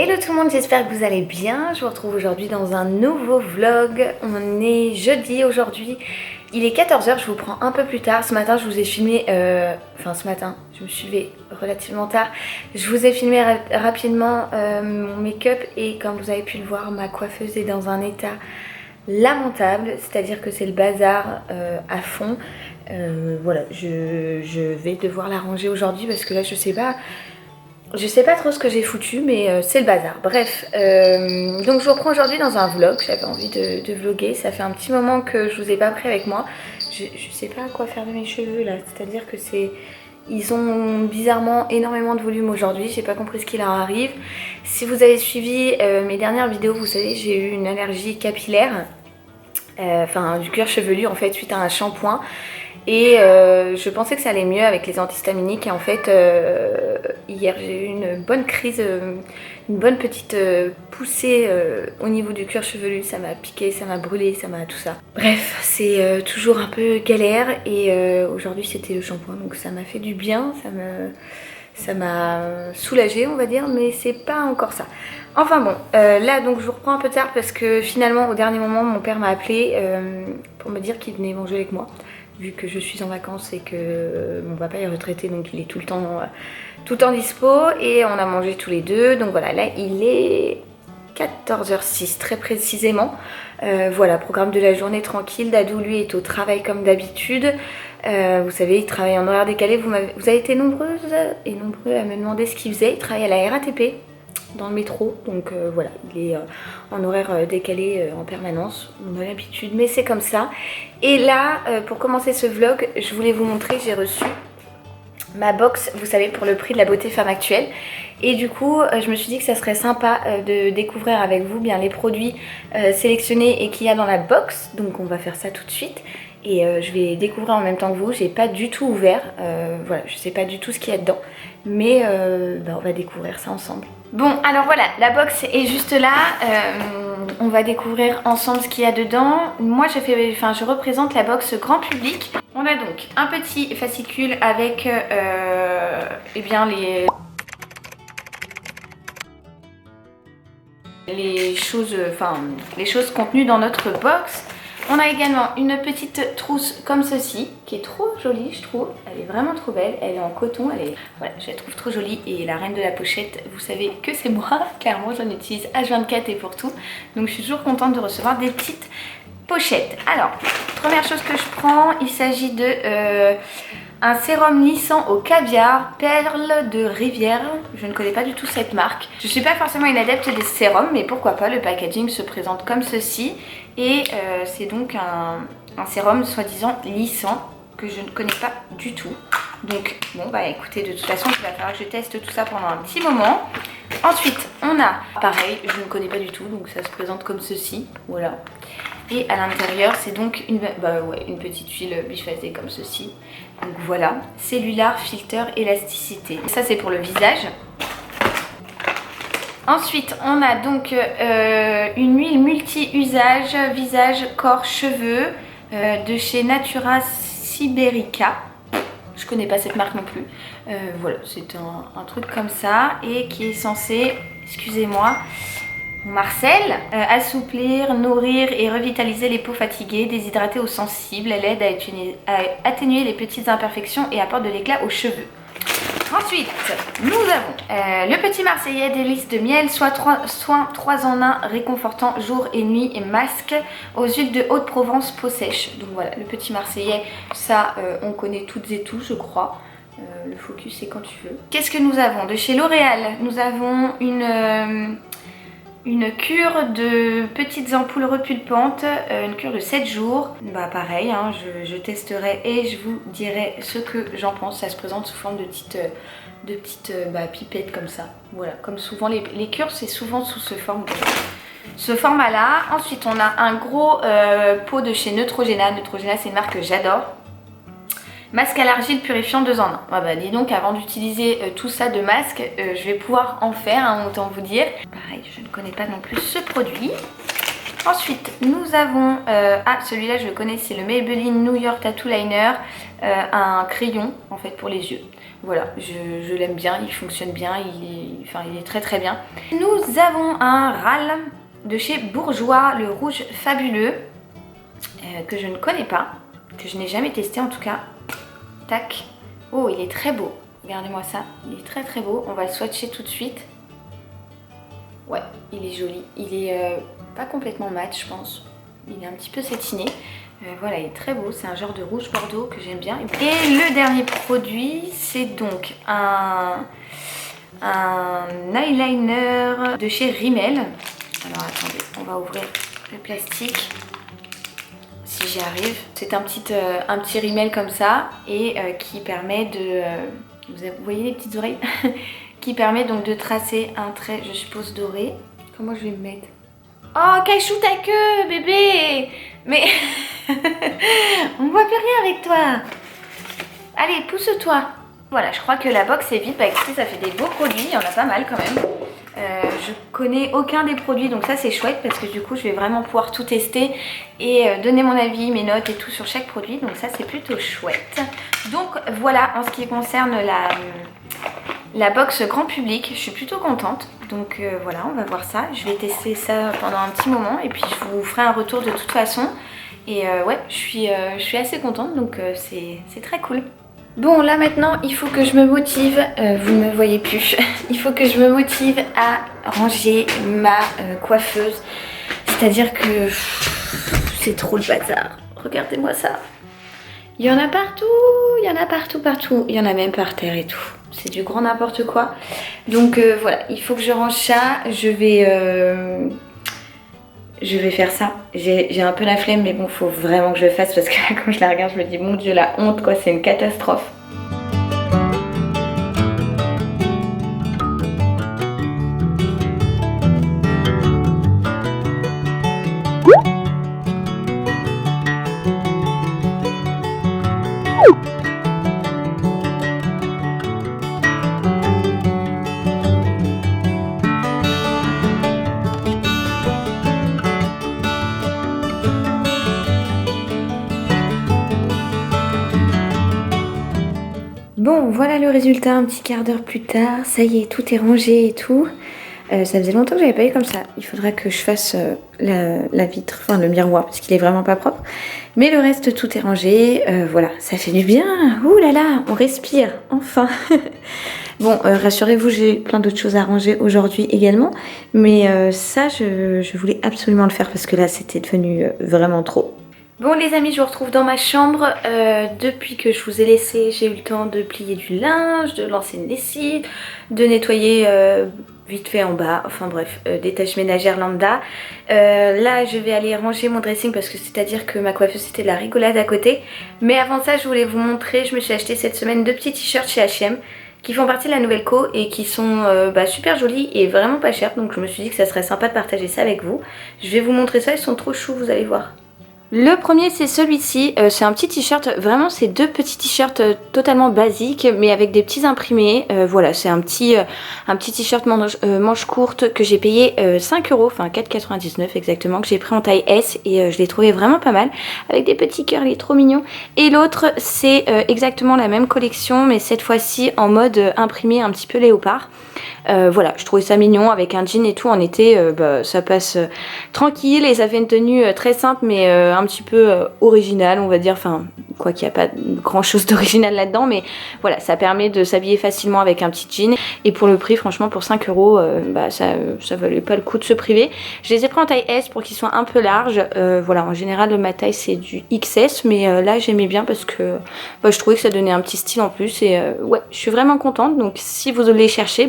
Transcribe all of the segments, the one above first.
Hello tout le monde, j'espère que vous allez bien. Je vous retrouve aujourd'hui dans un nouveau vlog. On est jeudi aujourd'hui. Il est 14 h, je vous prends un peu plus tard. Ce matin, je vous ai filmé... ce matin, je me suis levée relativement tard. Je vous ai filmé rapidement mon make-up et comme vous avez pu le voir, ma coiffeuse est dans un état lamentable. C'est-à-dire que c'est le bazar à fond. Voilà, je vais devoir la ranger aujourd'hui parce que là, je sais pas trop ce que j'ai foutu, mais c'est le bazar. Bref, donc je vous reprends aujourd'hui dans un vlog. J'avais envie de vlogger. Ça fait un petit moment que je vous ai pas pris avec moi. Je sais pas à quoi faire de mes cheveux là. C'est-à-dire que ils ont bizarrement énormément de volume aujourd'hui. J'ai pas compris ce qui leur arrive. Si vous avez suivi mes dernières vidéos, vous savez, j'ai eu une allergie capillaire. Du cuir chevelu en fait suite à un shampoing. Et je pensais que ça allait mieux avec les antihistaminiques et en fait hier j'ai eu une bonne crise, une bonne petite poussée au niveau du cuir chevelu. Ça m'a piqué, ça m'a brûlé, ça m'a tout ça. Bref, c'est toujours un peu galère et aujourd'hui c'était le shampoing donc ça m'a fait du bien, ça m'a soulagée on va dire, mais c'est pas encore ça. Enfin bon, là donc je vous reprends un peu tard parce que finalement au dernier moment mon père m'a appelé pour me dire qu'il venait manger avec moi. Vu que je suis en vacances et que mon papa est retraité donc il est tout le temps dispo et on a mangé tous les deux. Donc voilà, là il est 14h06 très précisément. Voilà, programme de la journée tranquille. Dadou lui est au travail comme d'habitude. Vous savez, il travaille en horaire décalé. Vous avez été nombreuses et nombreux à me demander ce qu'il faisait. Il travaille à la RATP dans le métro, donc voilà, il est en horaire décalé en permanence, on a l'habitude, mais c'est comme ça. Et là, pour commencer ce vlog, je voulais vous montrer, j'ai reçu ma box, vous savez, pour le prix de la beauté femme actuelle. Et du coup, je me suis dit que ça serait sympa de découvrir avec vous bien les produits sélectionnés et qu'il y a dans la box, donc on va faire ça tout de suite. Et je vais découvrir en même temps que vous, j'ai pas du tout ouvert, voilà, je sais pas du tout ce qu'il y a dedans, mais on va découvrir ça ensemble. Bon, alors voilà, la box est juste là, on va découvrir ensemble ce qu'il y a dedans. Moi je représente la box grand public. On a donc un petit fascicule avec les choses contenues dans notre box. On a également une petite trousse comme ceci, qui est trop jolie je trouve, elle est vraiment trop belle, elle est en coton, voilà, je la trouve trop jolie et la reine de la pochette, vous savez que c'est moi, car moi j'en utilise H24 et pour tout, donc je suis toujours contente de recevoir des petites pochettes. Alors, première chose que je prends, il s'agit de un sérum lissant au caviar, perle de rivière. Je ne connais pas du tout cette marque. Je ne suis pas forcément une adepte des sérums, mais pourquoi pas, le packaging se présente comme ceci. Et c'est donc un sérum soi-disant lissant que je ne connais pas du tout. Donc bon bah écoutez, de toute façon il va falloir que je teste tout ça pendant un petit moment. Ensuite on a, pareil, je ne connais pas du tout, donc ça se présente comme ceci, voilà. Et à l'intérieur c'est donc une petite huile biphasée comme ceci. Donc voilà, cellular filter élasticité. Ça c'est pour le visage. Ensuite on a donc une huile multi-usage, visage, corps, cheveux de chez Natura Siberica. Je connais pas cette marque non plus. Voilà, c'est un truc comme ça et qui est censé, excusez-moi, Marcel, assouplir, nourrir et revitaliser les peaux fatiguées, déshydratées ou sensibles. Elle aide à atténuer les petites imperfections et apporte de l'éclat aux cheveux. Ensuite, nous avons le petit Marseillais délice de miel, soin 3 en 1 réconfortant jour et nuit et masque aux huiles de Haute-Provence peau sèche. Donc voilà, le petit Marseillais, ça on connaît toutes et tous je crois. Le focus c'est quand tu veux. Qu'est-ce que nous avons? De chez L'Oréal, nous avons une cure de petites ampoules repulpantes, une cure de 7 jours. Bah pareil, hein, je testerai et je vous dirai ce que j'en pense. Ça se présente sous forme de petites pipettes comme ça. Voilà, comme souvent les cures, c'est souvent sous ce format là. Ensuite on a un gros pot de chez Neutrogena. Neutrogena c'est une marque que j'adore. Masque à l'argile purifiant 2 en 1. Ah bah dis donc, avant d'utiliser tout ça de masque, je vais pouvoir en faire, hein, autant vous dire. Pareil, je ne connais pas non plus ce produit. Ensuite, nous avons, celui-là je le connais, c'est le Maybelline New York Tattoo Liner, un crayon en fait pour les yeux. Voilà, je l'aime bien, il fonctionne bien, il est très très bien. Nous avons un râle de chez Bourjois, le rouge fabuleux, que je ne connais pas, que je n'ai jamais testé en tout cas. Tac. Oh, il est très beau. Regardez-moi ça, il est très très beau. On va le swatcher tout de suite. Ouais, il est joli. Il est pas complètement mat, je pense. Il est un petit peu satiné. Voilà, il est très beau. C'est un genre de rouge bordeaux que j'aime bien. Et le dernier produit, c'est donc un eyeliner de chez Rimmel. Alors attendez, on va ouvrir le plastique. Si j'y arrive. C'est un petit Rimmel comme ça et qui permet de... vous voyez les petites oreilles qui permet donc de tracer un trait, je suppose, doré. Comment je vais me mettre? Oh, cachou ta queue, bébé! Mais on voit plus rien avec toi. Allez, pousse-toi. Voilà, je crois que la box est vide. Bah écoutez, ça fait des beaux produits, il y en a pas mal quand même. Je connais aucun des produits, donc ça c'est chouette parce que du coup je vais vraiment pouvoir tout tester et donner mon avis, mes notes et tout sur chaque produit, donc ça c'est plutôt chouette. Donc voilà, en ce qui concerne la box grand public, je suis plutôt contente. Donc voilà, on va voir ça. Je vais tester ça pendant un petit moment et puis je vous ferai un retour de toute façon. Et ouais, je suis assez contente, donc c'est très cool. Bon, là maintenant, il faut que je me motive, vous ne me voyez plus, il faut que je me motive à ranger ma coiffeuse. C'est-à-dire que c'est trop le bazar. Regardez-moi ça. Il y en a partout, il y en a partout. Il y en a même par terre et tout. C'est du grand n'importe quoi. Donc voilà, il faut que je range ça. Je vais faire ça. J'ai un peu la flemme, mais bon, faut vraiment que je le fasse parce que là, quand je la regarde, je me dis, mon Dieu, la honte, quoi, c'est une catastrophe. Bon, voilà le résultat un petit quart d'heure plus tard. Ça y est, tout est rangé et tout. Ça faisait longtemps que j'avais pas eu comme ça. Il faudra que je fasse la vitre, enfin le miroir, parce qu'il est vraiment pas propre. Mais le reste, tout est rangé. Voilà, ça fait du bien. Ouh là là, on respire, enfin. Bon, rassurez-vous, j'ai plein d'autres choses à ranger aujourd'hui également. Mais ça, je voulais absolument le faire parce que là, c'était devenu vraiment trop. Bon les amis, je vous retrouve dans ma chambre. Depuis que je vous ai laissé, j'ai eu le temps de plier du linge, de lancer une lessive, de nettoyer vite fait en bas, enfin bref, des tâches ménagères lambda. Là je vais aller ranger mon dressing parce que c'est-à-dire que ma coiffeuse c'était de la rigolade à côté. Mais avant ça je voulais vous montrer, je me suis acheté cette semaine 2 petits t-shirts chez H&M qui font partie de la nouvelle co et qui sont super jolis et vraiment pas chers. Donc je me suis dit que ça serait sympa de partager ça avec vous. Je vais vous montrer ça, ils sont trop choux, vous allez voir. Le premier c'est celui-ci, c'est un petit t-shirt, vraiment c'est 2 petits t-shirts totalement basiques mais avec des petits imprimés. Voilà, c'est un petit t-shirt manche courte que j'ai payé 5 €, enfin 4,99 exactement, que j'ai pris en taille S et je l'ai trouvé vraiment pas mal avec des petits cœurs, il est trop mignon. Et l'autre c'est exactement la même collection mais cette fois-ci en mode imprimé un petit peu léopard. Voilà, je trouvais ça mignon avec un jean et tout en été, ça passe tranquille et ça fait une tenue très simple mais un petit peu originale on va dire, enfin quoi qu'il n'y a pas grand chose d'original là-dedans mais voilà, ça permet de s'habiller facilement avec un petit jean et pour le prix franchement pour 5 €, ça valait pas le coup de se priver. Je les ai pris en taille S pour qu'ils soient un peu larges, voilà, en général ma taille c'est du XS mais là j'aimais bien parce que je trouvais que ça donnait un petit style en plus et ouais, je suis vraiment contente. Donc si vous les cherchez,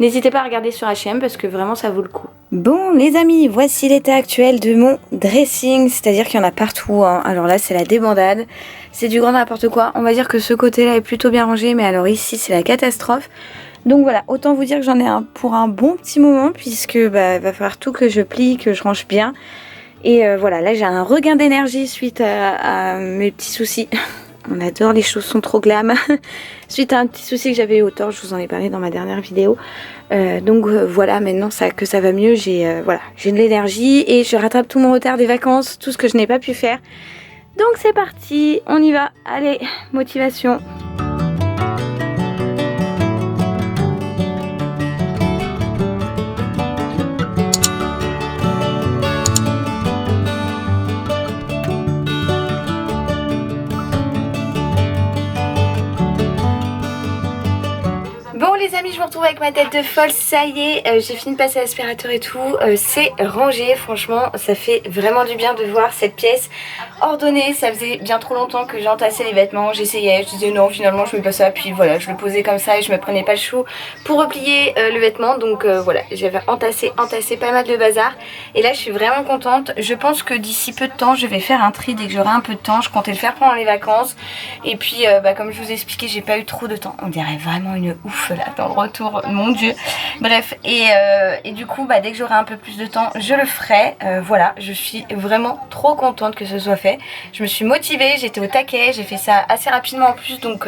n'hésitez pas à regarder sur H&M parce que vraiment ça vaut le coup. Bon les amis, voici l'état actuel de mon dressing, c'est-à-dire qu'il y en a partout, hein. Alors là c'est la débandade, c'est du grand n'importe quoi. On va dire que ce côté-là est plutôt bien rangé, mais alors ici c'est la catastrophe. Donc voilà, autant vous dire que j'en ai pour un bon petit moment puisque va falloir tout que je plie, que je range bien. Et voilà, là j'ai un regain d'énergie suite à mes petits soucis. On adore les chaussons trop glam. Suite à un petit souci que j'avais eu au torse, je vous en ai parlé dans ma dernière vidéo. Donc voilà, maintenant que ça va mieux, j'ai de l'énergie et je rattrape tout mon retard des vacances, tout ce que je n'ai pas pu faire. Donc c'est parti, on y va. Allez, motivation. retrouve avec ma tête de folle, ça y est, j'ai fini de passer l'aspirateur et tout, c'est rangé, franchement ça fait vraiment du bien de voir cette pièce ordonnée. Ça faisait bien trop longtemps que j'entassais les vêtements, j'essayais, je disais non finalement je mets pas ça, puis voilà je le posais comme ça et je me prenais pas le chou pour replier le vêtement, donc voilà j'avais entassé pas mal de bazar et là je suis vraiment contente. Je pense que d'ici peu de temps je vais faire un tri dès que j'aurai un peu de temps, je comptais le faire pendant les vacances et puis comme je vous ai expliqué j'ai pas eu trop de temps, on dirait vraiment une ouf là dans le retour, mon dieu. Bref, et du coup dès que j'aurai un peu plus de temps je le ferai. Voilà, je suis vraiment trop contente que ce soit fait. Je me suis motivée, j'étais au taquet, j'ai fait ça assez rapidement en plus, donc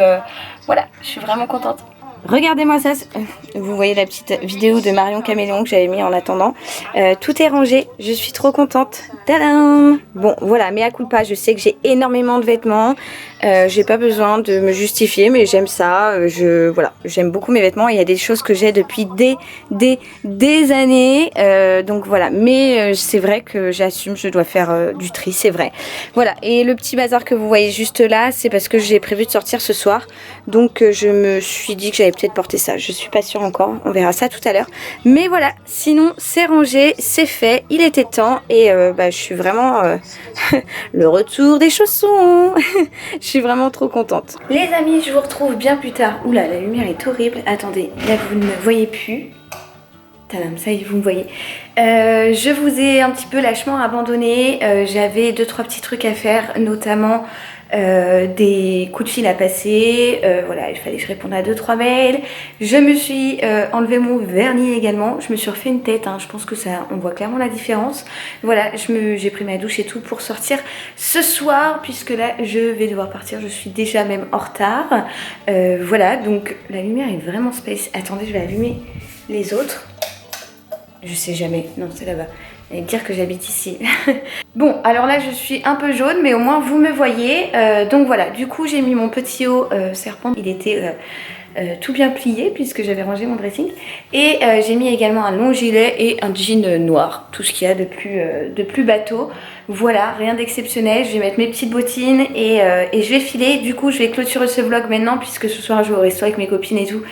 voilà, je suis vraiment contente. Regardez-moi ça, vous voyez la petite vidéo de Marion Caméléon que j'avais mis en attendant. Tout est rangé, je suis trop contente. Tadam! Bon voilà, mais à culpa, je sais que j'ai énormément de vêtements. J'ai pas besoin de me justifier, mais j'aime ça. Voilà, j'aime beaucoup mes vêtements. Il y a des choses que j'ai depuis des années. Donc voilà, mais c'est vrai que j'assume, je dois faire du tri, c'est vrai. Voilà, et le petit bazar que vous voyez juste là, c'est parce que j'ai prévu de sortir ce soir. Donc je me suis dit que j'allais peut-être porter ça. Je suis pas sûre encore, on verra ça tout à l'heure. Mais voilà, sinon c'est rangé, c'est fait, il était temps. Et je suis vraiment le retour des chaussons. Je suis vraiment trop contente. Les amis, je vous retrouve bien plus tard. Oula, la lumière est horrible. Attendez, là vous ne me voyez plus. Tadam, ça y est, vous me voyez. Je vous ai un petit peu lâchement abandonné. J'avais 2-3 petits trucs à faire, notamment des coups de fil à passer. Voilà, il fallait que je réponde à 2-3 mails. Je me suis enlevé mon vernis également. Je me suis refait une tête, hein. Je pense que ça, on voit clairement la différence. Voilà, j'ai pris ma douche et tout pour sortir ce soir, puisque là je vais devoir partir. Je suis déjà même en retard. Voilà, donc la lumière est vraiment space. Attendez, je vais allumer les autres. Je sais jamais, non c'est là-bas. Et dire que j'habite ici. Bon, alors là je suis un peu jaune, mais au moins vous me voyez. Donc voilà, du coup j'ai mis mon petit haut serpent. Il était tout bien plié puisque j'avais rangé mon dressing. Et j'ai mis également un long gilet et un jean noir. Tout ce qu'il y a de plus bateau. Voilà, rien d'exceptionnel. Je vais mettre mes petites bottines et je vais filer. Du coup je vais clôturer ce vlog maintenant puisque ce soir je vais au resto avec mes copines et tout.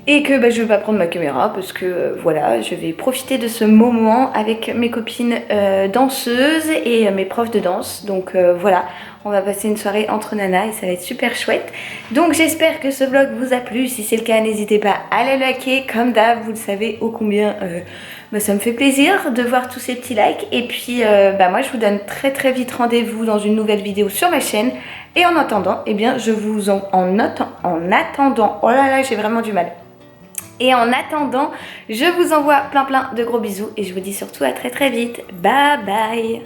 Et que je vais pas prendre ma caméra parce que voilà, je vais profiter de ce moment avec mes copines danseuses et mes profs de danse. Donc voilà, on va passer une soirée entre nanas et ça va être super chouette. Donc j'espère que ce vlog vous a plu. Si c'est le cas, n'hésitez pas à le liker. Comme d'hab, vous le savez ô combien ça me fait plaisir de voir tous ces petits likes. Et puis moi je vous donne très vite rendez-vous dans une nouvelle vidéo sur ma chaîne. Et en attendant, eh bien je vous en attendant, oh là là, j'ai vraiment du mal. Et en attendant, je vous envoie plein de gros bisous et je vous dis surtout à très vite. Bye bye.